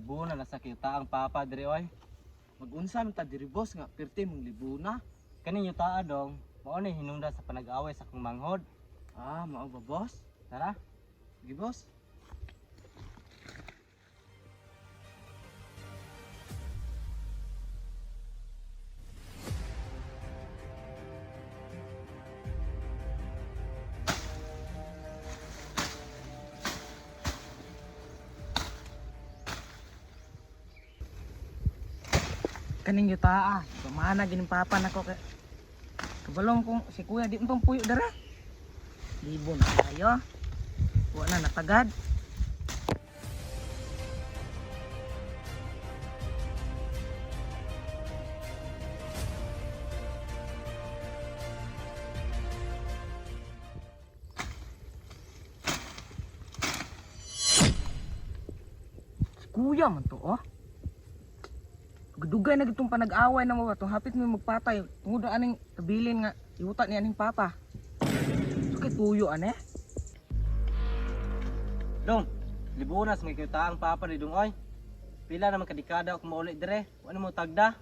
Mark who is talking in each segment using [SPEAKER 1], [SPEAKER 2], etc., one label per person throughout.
[SPEAKER 1] libuna na sa kita ang papa diri oy.
[SPEAKER 2] Mag-unsa man ta diri boss nga perti mong libuna.
[SPEAKER 1] Kaning yuta dong, mao ni hinungdan sa panag-away sa akong manghod.
[SPEAKER 2] Ah, mao ba boss?
[SPEAKER 1] Tara.
[SPEAKER 2] Sige boss.
[SPEAKER 3] Kaning yuta pamana gining papa nako kay kabalong kong si kuya di untong puyo dara. Libon kayo. Wa na natagad. Si kuya man to Dugay na gitong panag-away na mo itong hapit mo magpatay tungod na aning kabilin nga iuta ni aning papa. So kay tuyo ane.
[SPEAKER 1] Dong, libunas may kita ang papa ni dong oy. Pila naman kadikada ako mauli dire. Ano mo tagda?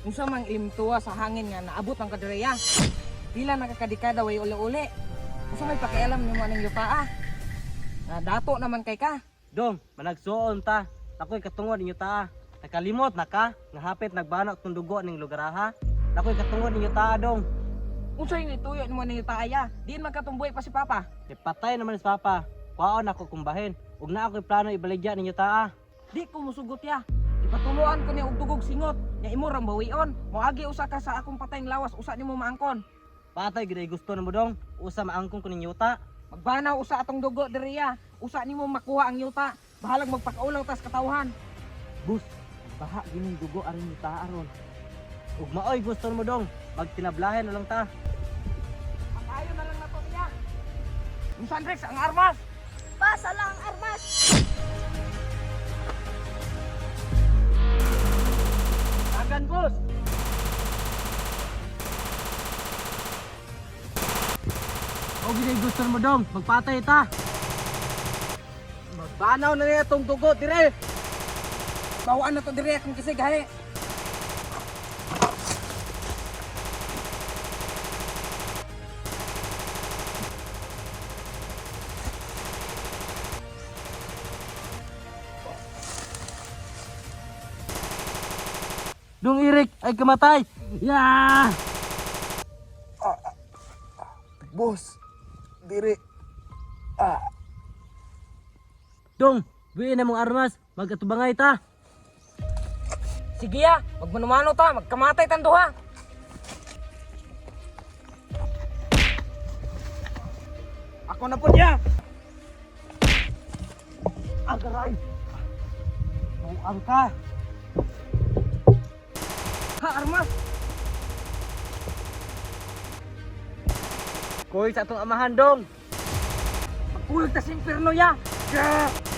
[SPEAKER 3] Unsa mang imtuwa sa hangin nga naabot ang kadireya. Pila nakakadikada way uli-uli. Unsa may pakialam nimo aning yuta dato naman kay ka.
[SPEAKER 1] Dong, managsuon ta. Ako'y katungod ninyo ta. Nakalimot na ka nga hapit nagbana og dugo ning lugar ha. Ako'y katungod ninyo ta dong.
[SPEAKER 3] Unsa yung ituyo nimo ning yuta aya? Diin magkatumboy pa si papa.
[SPEAKER 1] Patay naman si papa. Kuhaon ako kumbahin. Ug na ako'y plano ibaligya ninyo ta.
[SPEAKER 3] Di ko musugot ya. Ipatuluan ko ni og dugog singot. Nya imo rang bawion. Moagi usa ka sa akong patayng lawas usa nimo maangkon.
[SPEAKER 1] Patay gid gusto nimo dong. Usa maangkon ko ninyo ta.
[SPEAKER 3] Magbanaw usa atong dugo diriya. Usa nimo makuha ang yuta. Bahalag magpakaulaw tas katawhan.
[SPEAKER 1] Bus, baha gining dugo aron ni ta aron. Ug maoy gusto mo dong. Magtinablahen na lang ta.
[SPEAKER 3] Pag-ayo na lang nato niya. Unsan Rex ang armas?
[SPEAKER 4] Basa lang armas.
[SPEAKER 1] Agan bus. O gid gusto mo dong. Magpatay ta.
[SPEAKER 2] Magbanaw na niya itong dugo dire.
[SPEAKER 3] Bawaan na to diriya kung kisig gahe.
[SPEAKER 1] Dong Irik ay kamatay. Ya!
[SPEAKER 2] Boss, dire.
[SPEAKER 1] Dong, buin na mong armas. Magkatubangay ta.
[SPEAKER 3] Sige ya, magmanumano ta, magkamatay tanduha.
[SPEAKER 2] Ako na po niya.
[SPEAKER 1] Agaray. Buang ka.
[SPEAKER 3] Ha, armas.
[SPEAKER 1] Koy sa atong amahan dong.
[SPEAKER 3] Magkuyog ta sa impyerno ya.
[SPEAKER 2] Yeah.